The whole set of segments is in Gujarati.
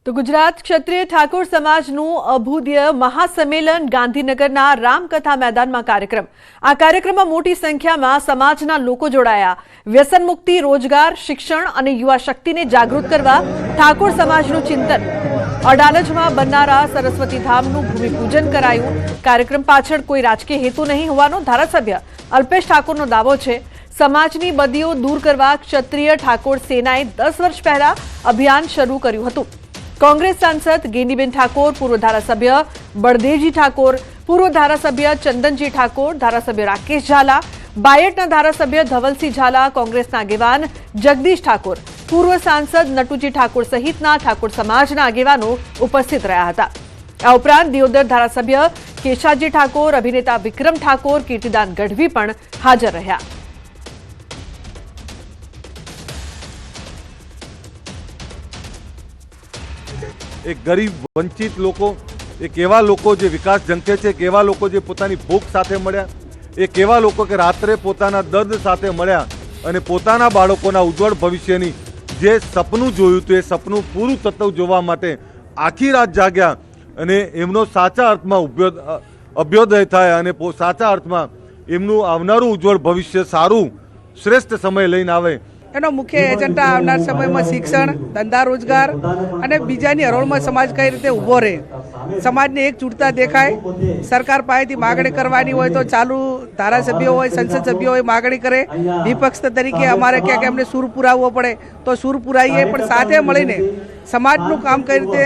તો ગુજરાત ક્ષત્રિય ઠાકોર સમાજનું અભૂદ્ય મહાસંમેલન ગાંધીનગરના રામકથા મેદાનમાં કાર્યક્રમ। આ કાર્યક્રમમાં મોટી સંખ્યામાં સમાજના લોકો જોડાયા। વ્યસન મુક્તિ, રોજગાર, શિક્ષણ અને યુવા શક્તિને જાગૃત કરવા ઠાકોર સમાજનું ચિંતન। અડાલજમાં બનનારા સરસ્વતી ધામનું ભૂમિપૂજન કરાયું। કાર્યક્રમ પાછળ કોઈ રાજકીય હેતુ નહીં હોવાનો ધારાસભ્ય અલ્પેશ ઠાકોરનો દાવો છે। સમાજની બદીઓ દૂર કરવા ક્ષત્રિય ઠાકોર સેનાએ 10 વર્ષ પહેલા અભિયાન શરૂ કર્યું હતું। कांग्रेस सांसद गेनीबेन ठाकोर, पूर्व धारासभ्य बलदेवजी ठाकोर, पूर्व धारासभ्य चंदनजी ठाकोर, धारासभ्य राकेश झाला, बायटना धारासभ्य धवलसिंह झाला, कांग्रेसना आगेवान जगदीश ठाकोर, पूर्व सांसद नटुजी ठाकोर सहितना ठाकोर समाजना आगेवानो उपस्थित रह्या हता। आ उपरांत दियोदर धारासभ्य केशाजी ठाकोर, अभिनेता विक्रम ठाकोर, कीर्तिदान गढ़वी पण हाजर रह्या। एक गरीब वंचित लोको, एक एवा लोको जे विकास जंके छे, एक एवा लोको जे पोतानी भूख साथे मळ्या, एक एवा लोको के रात्रे पोताना दर्द साथे मळ्या अने पोताना बाळकोना उज्जवल भविष्यनी जे सपનું જોયું હતું એ સપનું પૂરું થતું જોવા માટે આખી રાત જાગ્યા અને એમનો સાચા અર્થમાં અભ્યોદય થાય અને સાચા અર્થમાં એમનું આવનારું ઉજ્જવળ ભવિષ્ય સારું શ્રેષ્ઠ સમય લઈને આવે। એનો મુખ્ય એજન્ડા આવનાર સમયમાં શિક્ષણ, ધંધા, રોજગાર અને બીજાની હરોળમાં સમાજ કઈ રીતે ઊભો રહે, સમાજને એક જૂટતા દેખાય। સરકાર પાસેથી માગણી કરવાની હોય તો ચાલુ ધારાસભ્યો હોય, સંસદ સભ્યો હોય માગણી કરે। વિપક્ષ તરીકે અમારે ક્યાંક એમને સૂર પુરાવવો પડે તો સૂર પુરાવીએ, પણ સાથે મળીને સમાજનું કામ કઈ રીતે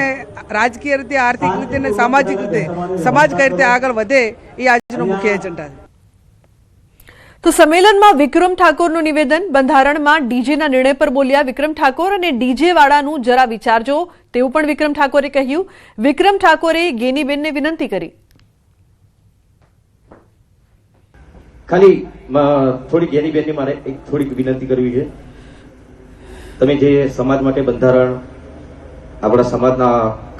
રાજકીય રીતે, આર્થિક રીતે અને સામાજિક રીતે સમાજ કઈ રીતે આગળ વધે એ આજનો મુખ્ય એજન્ડા છે। तो सम्मेलन में विक्रम ठाकोर निवेदन। बंधारण में डीजे निर्णय पर बोलिया विक्रम ठाकोर और डीजे वाळानु जरा विचारजो तेवुं पण विक्रम ठाकोरे कह्युं। विक्रम ठाकोरे गेनीबेन ने विनंती करी। खाली थोड़ी गेनीबेन ने मारे एक थोड़ी विनंती करवी छे। तमे जे समाज माटे बंधारण आपणा समाजना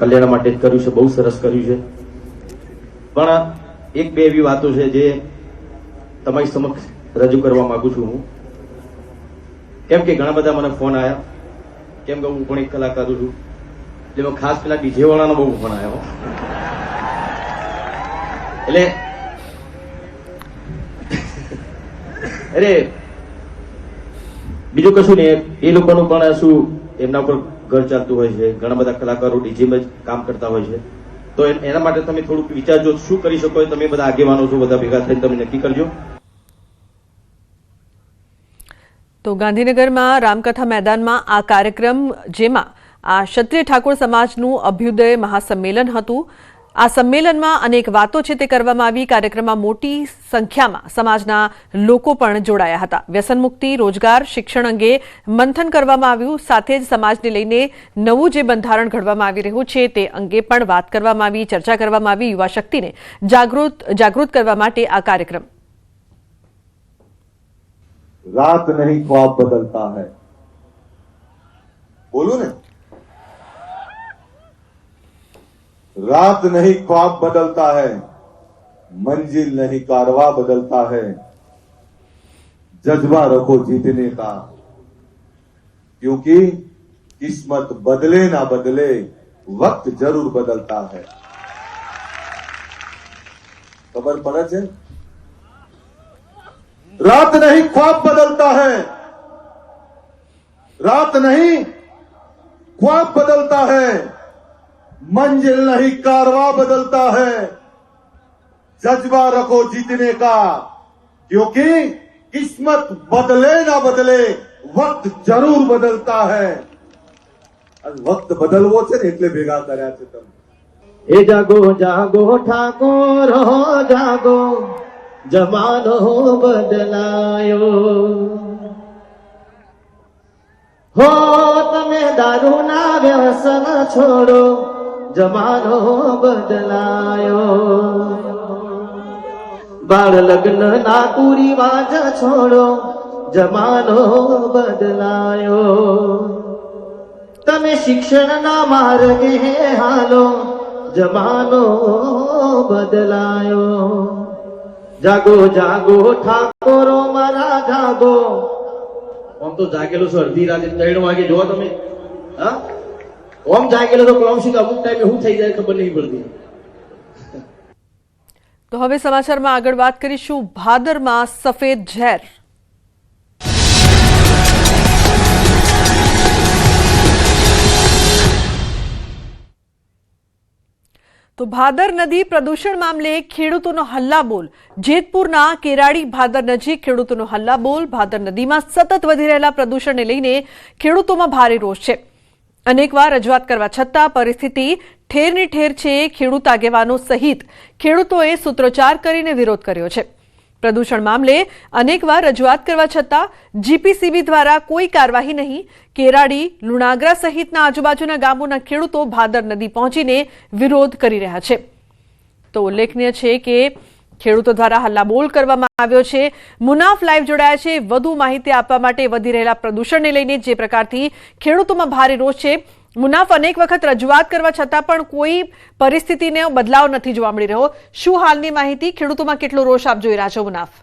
कल्याण माटे कर्युं छे, बहु सरस कर्युं छे, पण एक बे एवी वातो छे जे તમારી સમક્ષ રજૂ કરવા માંગુ છું હું। કેમ કે ઘણા બધા મને ફોન આવ્યા, કેમ કે હું પણ એક કલાકાર છું એટલે ખાસ પેલા ડીજે વાળાનો બહુ ફોન આવ્યો। એટલે અરે બીજું કશું નહીં, એ લોકોનું પણ શું એમના ઉપર ઘર ચાલતું હોય છે। ઘણા બધા કલાકારો ડીજેમાં જ કામ કરતા હોય છે, તો એના માટે તમે થોડુંક વિચારજો શું કરી શકો। તમે બધા આગેવાનો છો, બધા ભેગા થઈને તમે નક્કી કરજો। तो गांधीनगर में रामकथा मैदान में आ कार्यक्रम जेमा आ क्षत्रिय ठाकोर समाजनु अभ्युदय महासम्मेलन हतुं। आ सम्मेलन में अनेक वातो छे ते करवामां आवी। कार्यक्रम में मोटी संख्या में समाजना लोको पण जोड़ाया हता। व्यसन मुक्ति, रोजगार, शिक्षण अंगे मंथन करवामां आव्युं। साथे ज समाजने लईने नवुं जे बंधारण घडवामां आवी रह्युं छे ते अंगे पण वात करवामां आवी, चर्चा करवामां आवी। युवा शक्तिने जागृत करवा माटे आ कार्यक्रम। रात नहीं ख्वाब बदलता है, बोलू ने, रात नहीं ख्वाब बदलता है, मंजिल नहीं कारवा बदलता है। जज्बा रखो जीतने का, क्योंकि किस्मत बदले ना बदले वक्त जरूर बदलता है। खबर पड़े छे? रात नहीं ख्वाब बदलता है, रात नहीं ख्वाब बदलता है, मंजिल नहीं कारवा बदलता है। जज्बा रखो जीतने का, क्योंकि किस्मत बदले ना बदले वक्त जरूर बदलता है। वक्त बदलवो छे ने એટલે ભેગા કર્યા છે તમે। ए जागो जागो ठाकोर हो जागो, जमानो बदलायो हो। तमे दारू ना व्यसन छोड़ो, जमानो बदलायो। बाळ लग्न ना कुरिवाज छोड़ो, जमानो बदलायो। तमे शिक्षण ना मार्गे हालो, जमानो बदलायो। जागो जागो ठाकोरो मारा जागो। આમ તો જાગેલો છો અડધી રાતે 3 વાગે જો તમે, હા ઓમ જાગેલો તો ક્લાઉસિંગ અમુક ટાઈમે શું થઈ જાય ખબર નહીં પડતી. તો હવે સમાચારમાં આગળ વાત કરીશું ભાદરમાં સફેદ ઝેર. તો ભાદર નદી પ્રદૂષણ મામલે ખેડૂતોનો હલ્લાબોલ. જેતપુરના કેરાડી ભાદર નજીક ખેડૂતોનો હલ્લાબોલ. ભાદર નદીમાં સતત વધી રહેલા પ્રદૂષણને લઈને ખેડૂતોમાં ભારે રોષ છે. અનેકવાર રજૂઆત કરવા છતાં પરિસ્થિતિ ઠેરની ઠેર છે. ખેડૂત આગેવાનો સહિત ખેડૂતોએ સૂત્રોચ્ચાર કરીને વિરોધ કર્યો છે. પ્રદૂષણ મામલે અનેકવાર રજૂઆત કરવા છતાં જીપીસીબી દ્વારા કોઈ કાર્યવાહી નહીં. કેરાડી, લુણાગરા સહિતના આજુબાજુના ગામોના ખેડૂતો ભાદર નદી પહોંચીને વિરોધ કરી રહ્યા છે. તો ઉલ્લેખનીય છે કે ખેડૂતો દ્વારા હલ્લાબોલ કરવામાં આવ્યો છે. મુનાફ લાઈવ જોડાયા છે વધુ માહિતી આપવા માટે. વધી રહેલા પ્રદૂષણને લઈને જે પ્રકારથી ખેડૂતોમાં ભારે રોષ છે. મુનાફ, અનેક વખત રજૂઆત કરવા છતાં પણ કોઈ પરિસ્થિતિને બદલાવ નથી જોવા મળી રહ્યો. શું હાલની માહિતી? ખેડૂતોમાં કેટલો રોષ આપ જોઈ રહ્યા છો મુનાફ?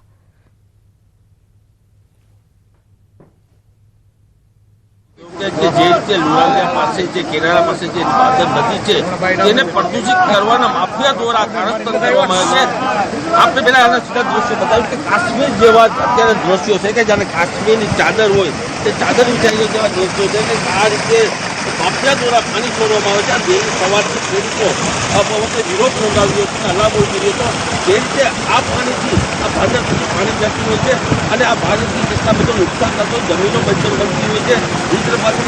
જે રીતે લુણાગરા પાસે જે કેરાળા પાસે જે ભાદર નદી છે તેને પ્રદૂષિત કરવાના માફિયા દ્વારા કારણસ્તર કરવામાં આવે છે. આપણે પેલા આના સીધા દ્રશ્યો બતાવ્યું કે કાશ્મીર જેવા અત્યારે દ્રશ્યો છે કે જાણે કાશ્મીરની ચાદર હોય તે ચાદર વિચારી જેવા દ્રશ્યો છે કે આ રીતે માફિયા દ્વારા પાણી છોડવામાં આવે છે. આ બે સવારથી ખેડૂતો વિરોધ નોંધાવ્યો છે, હલ્લાબોલ કર્યો હતો. જે રીતે આ પાણીથી આ ભાદર પાણી જતું હોય છે અને આ પાણીથી કેટલા બધું નુકસાન થતું જમીનો બંજર બનતી હોય છે. બીજી પાસે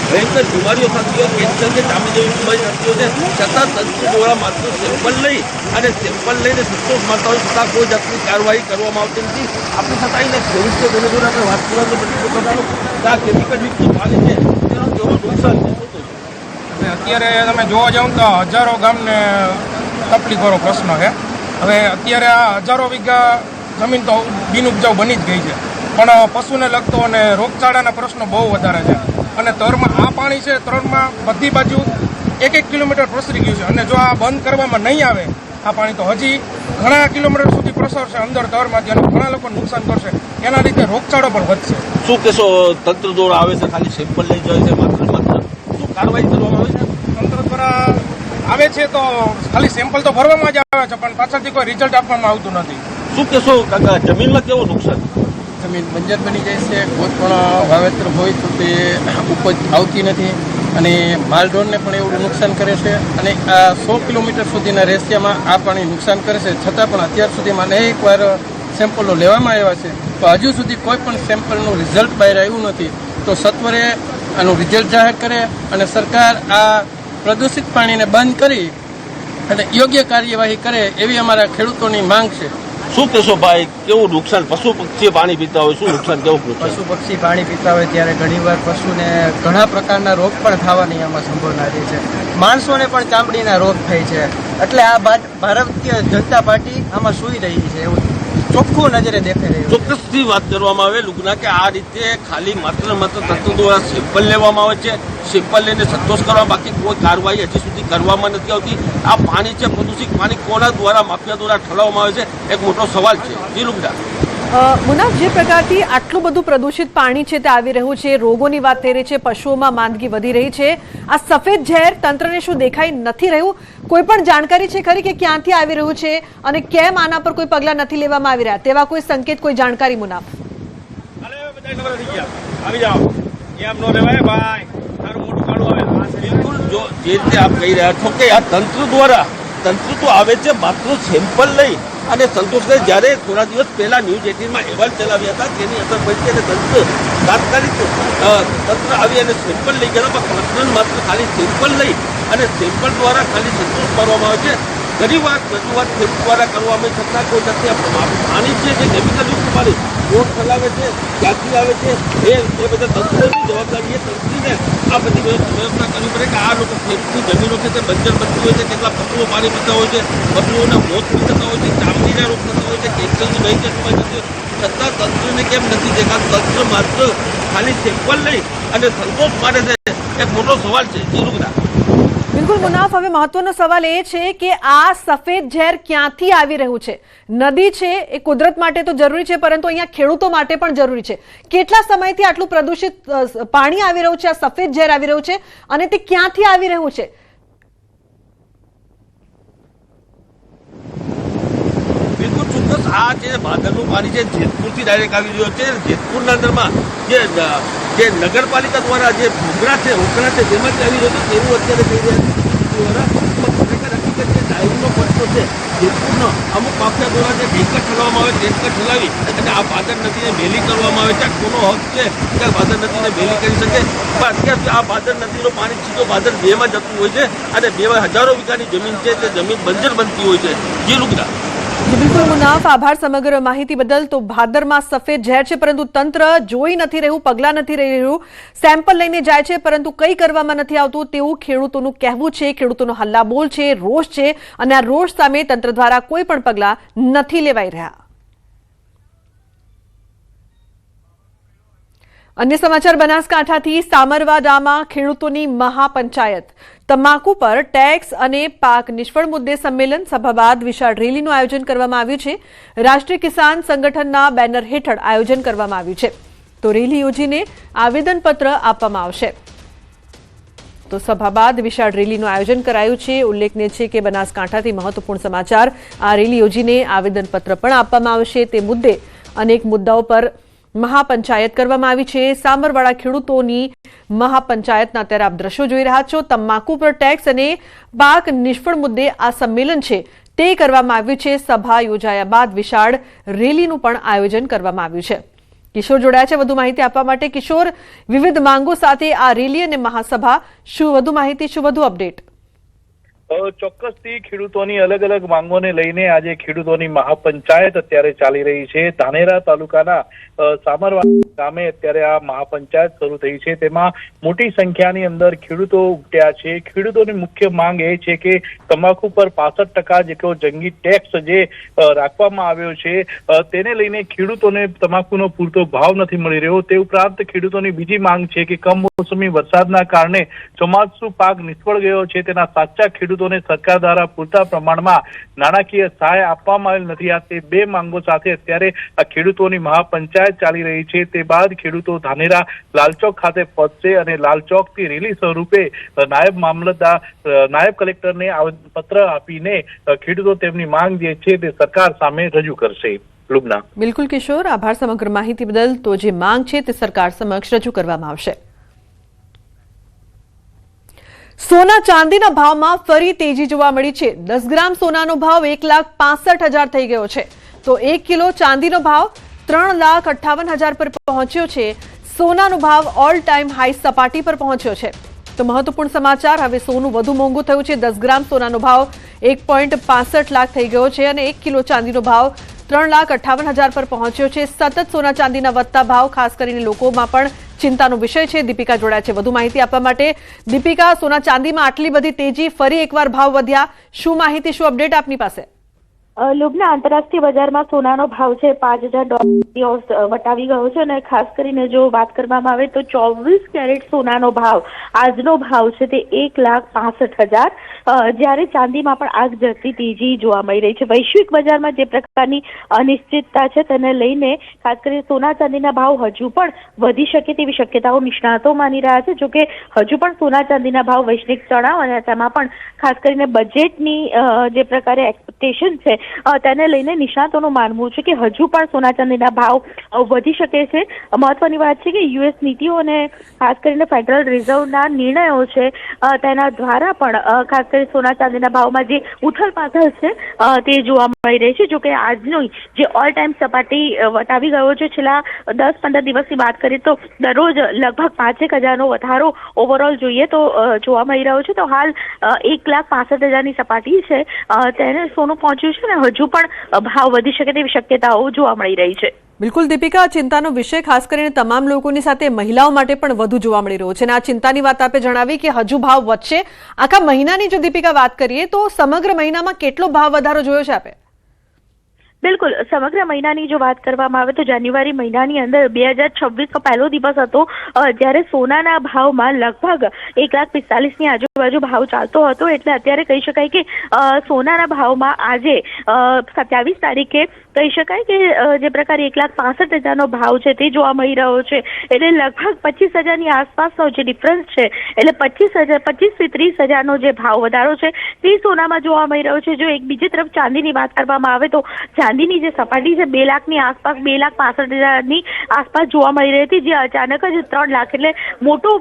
ભયંકર બીમારીઓ થતી હોય, કેન્સર કે ચામડી જેવી બીમારી થતી હોય છે. છતાં તંત્ર દ્વારા માત્ર સેમ્પલ લઈ અને સેમ્પલ લઈને સંતોષ માનતા હોય છતાં કોઈ જાતની કાર્યવાહી કરવામાં આવતી નથી. આપણે છતાં અહીંયા ખેડૂત છે તેને જોડે આપણે વાત કરવાનો પ્રયત્ન કરવાનો આ કેમિકલયુક્ત પાણી છે તેનો કેવો નુકસાન છે. અત્યારે તમે જોવા જાવ તો હજારો ગામને તકલીફવાળો પ્રશ્ન છે. હવે અત્યારે આ હજારો વીઘા જમીન તો બિનઉપજાઉ બની જ ગઈ છે, પણ પશુને લગતો અને રોગચાળાના પ્રશ્નો બહુ વધારે છે. અને તરમાં આ પાણી છે, તરમાં બધી બાજુ 1 કિલોમીટર પ્રસરી ગયું છે. અને જો આ બંધ કરવામાં નહીં આવે આ પાણી તો હજી ઘણા કિલોમીટર સુધી પ્રસરશે અંદર તરમાંથી અને ઘણા લોકોને નુકસાન કરશે. એના લીધે રોગચાળો પણ વધશે. શું કહેશો? તંત્ર દ્વારા આવે છે, ખાલી સેમ્પલ લઈ જાય છે, માત્ર શું કાર્યવાહી કરવામાં આવે છે? તંત્ર દ્વારા આવે છે તો ખાલી સેમ્પલ તો ભરવામાં જ આવે છે, પણ પાછળથી કોઈ રિઝલ્ટ આપવામાં આવતું નથી. શું કહેશો કાકા, જમીનમાં કેવું નુકસાન? જમીન બંજર બની જાય છે. કોઈ પણ વાવેતર હોય તો તે ઉપજ આવતી નથી અને માલઢોરને પણ એવું નુકસાન કરે છે. અને આ 100 કિલોમીટર સુધીના રેશિયામાં આ પાણી નુકસાન કરે છે. છતાં પણ અત્યાર સુધીમાં અનેકવાર સેમ્પલો લેવામાં આવ્યા છે, તો હજુ સુધી કોઈ પણ સેમ્પલનું રિઝલ્ટ બહાર આવ્યું નથી. તો સત્વરે આનું રિઝલ્ટ જાહેર કરે અને સરકાર આ પ્રદૂષિત પાણીને બંધ કરી અને યોગ્ય કાર્યવાહી કરે એવી અમારા ખેડૂતોની માંગ છે. શું કહેશો ભાઈ, કેવું નુકસાન? પશુ પક્ષી પાણી પીતા હોય, શું નુકસાન કેવું? પશુ પક્ષી પાણી પીતા હોય ત્યારે ઘણીવાર પશુને ઘણા પ્રકારના રોગ પણ થવાની આમાં સંભાવના રહે છે. માણસોને પણ ચામડીના રોગ થાય છે. એટલે આ ભારતીય જનતા પાર્ટી આમાં સૂઈ રહી છે એવું ચોખ્ખું નજરે દેખાઈ રહ્યું. ચોક્કસથી વાત કરવામાં આવે લુગના કે આ રીતે ખાલી માત્ર તંત્ર દ્વારા સેમ્પલ લેવામાં આવે છે, સેમ્પલ લઈને સંતોષ કરવા, બાકી કોઈ કાર્યવાહી હજી સુધી કરવામાં નથી આવતી. આ પાણી છે પ્રદૂષિત પાણી કોના દ્વારા, માફિયા દ્વારા ઠલવવામાં આવે છે, એક મોટો સવાલ છે. જી લુગના. મુનાફ, જે પ્રકારથી આટલું બધું પ્રદૂષિત પાણી છે તે આવી રહ્યું છે, રોગોની વાત થઈ રહી છે, પશુઓમાં માંદગી વધી રહી છે, આ સફેદ ઝેર તંત્રને શું દેખાઈ નથી રહ્યું? કોઈ પણ જાણકારી છે ખરી કે ક્યાંથી આવી રહ્યું છે અને કેમ આના પર કોઈ પગલાં નથી લેવામાં આવી રહ્યા? તેવા કોઈ સંકેત, કોઈ જાણકારી મુનાફ? બિલકુલ, જો જે રીતે આપ કહી રહ્યા છો કે આ તંત્ર દ્વારા તંત્ર તો આવે છે માત્ર સેમ્પલ લઈ અને સંતોષ કરે. જ્યારે થોડા દિવસ પહેલા ન્યૂઝ 18માં અહેવાલ ચલાવ્યા હતા તેની અસર પડી અને તંત્ર તાત્કાલિક તંત્ર આવી અને સેમ્પલ લઈ ગયા. માત્ર ખાલી સેમ્પલ લઈ અને સેમ્પલ દ્વારા ખાલી સંતોષ કરવામાં આવે છે. ઘણી વાર રજૂઆત ખેડૂત દ્વારા કરવામાં છતાં કોઈ નથી. પાણી છે જે કેમિકલયુક્ત પાણી રોગ ફેલાવે છે, ક્યાંથી આવે છે એ બધા તંત્રની જવાબદારી એ તંત્રીને આ બધી વ્યવસ્થા કરવી પડે કે આ લોકો ખેડૂતની જમીનો છે તે બંજર બનતી હોય છે, કેટલા પશુઓ પાણી પીતા હોય છે, પશુઓના મોત થઈ જતા હોય છે, ચામડીના રોગ થતા હોય છે, કેન્સરની ભય જતું હોય છે. છતાં તંત્રને કેમ નથી દેખાતું? તંત્ર માત્ર ખાલી સેમ્પલ લઈ અને સંતોષ માટે છે, એક મોટો સવાલ છે. જરૂર બિલકુલ મુનાફ, હવે મહત્વનો સવાલ એ છે કે આ સફેદ ઝેર ક્યાંથી આવી રહ્યું છે? નદી છે એ કુદરત માટે તો જરૂરી છે, પરંતુ અહીંયા ખેડૂતો માટે પણ જરૂરી છે. કેટલા સમયથી આટલું પ્રદૂષિત પાણી આવી રહ્યું છે, આ સફેદ ઝેર આવી રહ્યું છે, અને તે ક્યાંથી આવી રહ્યું છે? બિલકુલ ચોક્કસ આ જે ભાદરનું પાણી છે જેતપુરથી ડાયરેક્ટ આવી રહ્યો છે. જેતપુરના અંદરમાં જે નગરપાલિકા દ્વારા જે ભોગરા છે તેમાંથી આવી રહ્યો છે તેવું અત્યારે થઈ રહ્યા છે. ખરેખર હકીકત જે ડાયરીનો પટ્ટો છે જેતપુરનો અમુક માફિયા દ્વારા જે ટેન્કર ઠલવામાં આવે ટેન્કર ઠલાવી અને આ ભાદર નદીને મેલી કરવામાં આવે છે. કોનો હક છે કે આ ભાદર નદીને મેલી કરી શકે? પણ અત્યારે આ ભાદર નદીનું પાણી સીધો ભાદર 2 માં જતું હોય છે અને 2 હજારો વીઘાની જમીન છે તે જમીન બંજર બનતી હોય છે. જી લુગડા. બિલકુલ મુનાફ, આભાર સમગ્ર માહિતી બદલ. તો ભાદરમાં સફેદ ઝેર છે, પરંતુ તંત્ર જોઈ નથી રહ્યું, પગલાં નથી લઈ રહ્યું, સેમ્પલ લઈને જાય છે પરંતુ કંઈ કરવામાં નથી આવતું તેવું ખેડૂતોનું કહેવું છે. ખેડૂતોનો હલ્લાબોલ છે, રોષ છે, અને આ રોષ સામે તંત્ર દ્વારા કોઈ પણ પગલાં નથી લેવાઈ રહ્યા. અન્ય સમાચાર બનાસકાંઠાથી. સામરવાડામાં ખેડૂતોની મહાપંચાયત. તમાકુ પર ટેક્સ અને પાક નિષ્ફળ મુદ્દે સંમેલન સભા બાદ વિશાળ રેલીનું આયોજન કરવામાં આવ્યું છે. રાષ્ટ્રીય કિસાન સંગઠનના બેનર હેઠળ આયોજન કરવામાં આવ્યું છે. તો રેલી યોજીને આવેદનપત્ર આપવામાં આવશે. તો સભા બાદ વિશાળ રેલીનું આયોજન કરાયું છે. ઉલ્લેખનીય છે કે બનાસકાંઠાથી મહત્વપૂર્ણ સમાચાર. આ રેલી યોજીને આવેદનપત્ર પણ આપવામાં આવશે. તે મુદ્દે અનેક મુદ્દાઓ પર મહાપંચાયત કરવામાં આવી છે. સામરવાડા ખેડૂતોની મહાપંચાયતના અત્યારે આપ દ્રશ્યો જોઈ રહ્યા છો. તમાકુ પર ટેક્સ અને પાક નિષ્ફળ મુદ્દે આ સંમેલન છે તે કરવામાં આવ્યું છે. સભા યોજાયા બાદ વિશાળ રેલીનું પણ આયોજન કરવામાં આવ્યું છે. કિશોર જોડાયા છે વધુ માહિતી આપવા માટે. કિશોર, વિવિધ માંગો સાથે આ રેલી અને મહાસભા, શું વધુ માહિતી, શું વધુ અપડેટ? ચોક્કસથી ખેડૂતોની અલગ અલગ માંગોને લઈને આજે ખેડૂતોની મહાપંચાયત અત્યારે ચાલી રહી છે. ધાનેરા તાલુકાના સામરવાડા ગામે અત્યારે આ મહાપંચાયત શરૂ થઈ છે. તેમાં મોટી સંખ્યાની અંદર ખેડૂતો ઉમટ્યા છે. ખેડૂતોની મુખ્ય માંગ એ છે કે તમાકુ પર 65% જેટલો જંગી ટેક્સ જે રાખવામાં આવ્યો છે તેને લઈને ખેડૂતોને તમાકુનો પૂરતો ભાવ નથી મળી રહ્યો. તે ઉપરાંત ખેડૂતોની બીજી માંગ છે કે કમોસમી વરસાદના કારણે ચોમાસુ પાક નિષ્ફળ ગયો છે. તેના સાચા ખેડૂતોને સરકાર દ્વારા પૂરતા પ્રમાણમાં નાણાકીય સહાય આપવામાં આવેલ નથી. આ તે બે માંગો સાથે અત્યારે આ ખેડૂતોની મહાપંચાયત ચાલી રહી છે. તે બાદ ખેડૂતો ધાનેરા લાલચોક ખાતે પહોંચશે અને લાલચોકથી રેલી સ્વરૂપે નાયબ મામલતદાર, નાયબ કલેક્ટરને આવેદનપત્ર આપીને ખેડૂતો તેમની માંગ જે છે તે સરકાર સામે રજૂ કરશે. લુબના. બિલકુલ કિશોર, આભાર સમગ્ર માહિતી બદલ. તો જે માંગ છે તે સરકાર સમક્ષ રજૂ કરવામાં આવશે. સોના ચાંદીના ભાવમાં ફરી તેજી જોવા મળી છે. 10 ગ્રામ સોનાનો ભાવ 1,65,000 થઈ ગયો છે. તો 1 કિલો ચાંદીનો ભાવ 3,58,000 પર પહોંચ્યો છે. સોનાનો ભાવ ઓલ ટાઈમ હાઈ સપાટી પર પહોંચ્યો છે. તો મહત્વપૂર્ણ સમાચાર, હવે સોનું વધુ મોંઘું થયું છે. 10 ગ્રામ સોનાનો ભાવ 1.65 લાખ થઈ ગયો છે અને 1 કિલો ચાંદીનો ભાવ 3,58,000 પર પહોંચ્યો છે. સતત સોના ચાંદીના વધતા ભાવ ખાસ કરીને લોકોમાં પણ ચિંતાનો વિષય છે. દીપિકા જોડાયા છે વધુ માહિતી આપવા માટે. દીપિકા, સોના ચાંદીમાં આટલી બધી તેજી, ફરી એકવાર ભાવ વધ્યા, શું માહિતી, શું અપડેટ આપની પાસે? લુબના આંતરરાષ્ટ્રીય બજારમાં સોનાનો ભાવ છે $5,000 વટાવી ગયો છે અને ખાસ કરીને જો વાત કરવામાં આવે તો 24 કેરેટ સોનાનો ભાવ આજનો ભાવ છે તે 1,65,000. જ્યારે ચાંદીમાં પણ આગ ઝરતી તેજી જોવા મળી રહી છે. વૈશ્વિક બજારમાં જે પ્રકારની અનિશ્ચિતતા છે તેને લઈને ખાસ કરીને સોના ચાંદીના ભાવ હજુ પણ વધી શકે તેવી શક્યતાઓ નિષ્ણાતો માની રહ્યા છે. જોકે હજુ પણ સોના ચાંદીના ભાવ વૈશ્વિક ચઢાવ અને તેમાં પણ ખાસ કરીને બજેટની જે પ્રકારે એક્સપેક્ટેશન છે તેને લઈને નિષ્ણાતોનું માનવું છે કે હજુ પણ સોના ચાંદીના ભાવ વધી શકે છે. મહત્વની વાત છે કે યુએસ નીતિઓ અને ખાસ કરીને ફેડરલ રિઝર્વના નિર્ણયો છે તેના દ્વારા પણ ખાસ કરીને સોના ચાંદીના ભાવમાં જે ઉથલપાથલ છે તે જોવા મળી રહી છે. જોકે આજનો જે ઓલ ટાઈમ સપાટી વટાવી ગયો છે, છેલ્લા 10-15 દિવસની વાત કરીએ તો દરરોજ લગભગ 5,000નો વધારો ઓવરઓલ જોઈએ તો જોવા મળી રહ્યો છે. તો હાલ 1,65,000ની સપાટી છે તેને સોનું પહોંચ્યું છે અને હજુ પણ ભાવ વધી શકે તેવી શક્યતાઓ જોવા મળી રહી છે. બિલકુલ દીપિકા, ચિંતાનો વિષય ખાસ કરીને તમામ લોકોની સાથે મહિલાઓ માટે પણ વધુ જોવા મળી રહ્યો છે અને આ ચિંતાની વાત આપે જણાવી કે હજુ ભાવ વધશે. આખા મહિનાની જો દીપિકા વાત કરીએ તો સમગ્ર મહિનામાં કેટલો ભાવ વધારો જોયો છે આપે? બિલકુલ સમગ્ર મહિનાની જો વાત કરવામાં આવે તો જાન્યુઆરી મહિનાની અંદર 2026નો પહેલો દિવસ હતો જ્યારે સોનાના ભાવમાં લગભગ 1,45,000ની આજુબાજુ ભાવ ચાલતો હતો. એટલે અત્યારે કહી શકાય કે સોનાના ભાવમાં આજે 27 તારીખે કહી શકાય કે જે પ્રકારે 1,65,000નો ભાવ છે તે જોવા મળી રહ્યો છે. એટલે લગભગ 25,000ની આસપાસનો જે ડિફરન્સ છે એટલે 25,000 થી 30,000નો જે ભાવ વધારો છે તે સોનામાં જોવા મળી રહ્યો છે. જો એક બીજી તરફ ચાંદીની વાત કરવામાં આવે તો ચાંદીની જે સપાટી છે 2 લાખની આસપાસ 2,65,000ની આસપાસ જોવા મળી રહી હતી, જે અચાનક જ 3 લાખ એટલે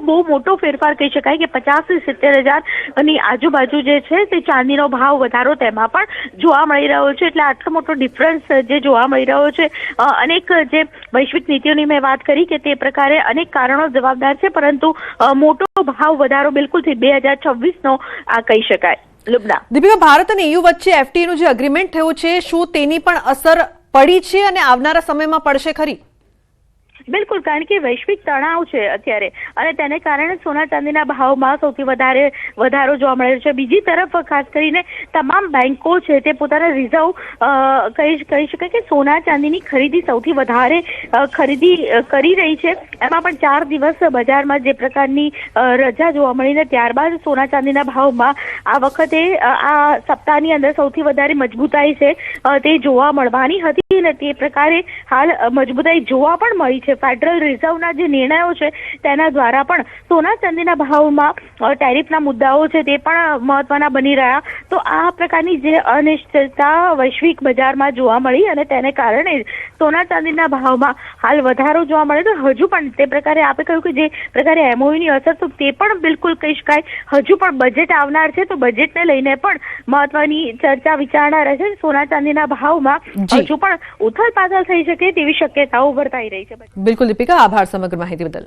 બહુ મોટો ફેરફાર કહી શકાય કે 50,000 થી 70,000ની આજુબાજુ જે છે તે ચાંદીનો ભાવ વધારો તેમાં પણ જોવા મળી રહ્યો છે. એટલે આટલો મોટો ડિફરન્સ જે જોવા મળી રહ્યો છે અનેક જે વૈશ્વિક નીતિઓની મેં વાત કરી કે તે પ્રકારે અનેક કારણો જવાબદાર છે, પરંતુ મોટો ભાવ વધારો બિલકુલથી 2026નો આ કહી શકાય. લુબના, દીપિકા, ભારત અને EU વચ્ચે FTAનું જે એગ્રીમેન્ટ થયું છે શું તેની પણ અસર પડી છે અને આવનારા સમયમાં પડશે ખરી? બિલકુલ, કારણ કે વૈશ્વિક તણાવ છે અત્યારે અને તેને કારણે સોના ચાંદીના ભાવમાં સૌથી વધારે વધારો જોવા મળે છે. બીજી તરફ ખાસ કરીને તમામ બેંકો છે તે પોતાના રિઝર્વ કહી શકાય કે સોના ચાંદીની ખરીદી સૌથી વધારે ખરીદી કરી રહી છે. એમાં પણ 4 દિવસ બજારમાં જે પ્રકારની રજા જોવા મળીને ત્યારબાદ સોના ચાંદીના ભાવમાં આ વખતે આ સપ્તાહની અંદર સૌથી વધારે મજબૂતાઈ છે તે જોવા મળવાની હતી અને તે પ્રકારે હાલ મજબૂતાઈ જોવા પણ મળી છે. ફેડરલ રિઝર્વના જે નિર્ણયો છે તેના દ્વારા પણ સોના ચાંદીના ભાવમાં ટેરિફના મુદ્દાઓ છે તે પણ મહત્વના બની રહ્યા. તો આ પ્રકારની જે અનિશ્ચિતતા વૈશ્વિક બજારમાં જોવા મળી અને તેને કારણે સોના ચાંદીના ભાવમાં હાલ વધારો જોવા મળે. તો હજુ પણ તે પ્રકારે આપે કહ્યું કે જે પ્રકારે MOUની અસર તો તે પણ બિલકુલ કહી શકાય. હજુ પણ બજેટ આવનાર છે તો બજેટને લઈને પણ મહત્વની ચર્ચા વિચારણા રહેશે. સોના ચાંદીના ભાવમાં હજુ પણ ઉથલ પાથલ થઈ શકે તેવી શક્યતાઓ વર્તાઈ રહી છે. બિલકુલ દીપિકા, આભાર સમગ્ર માહિતી બદલ.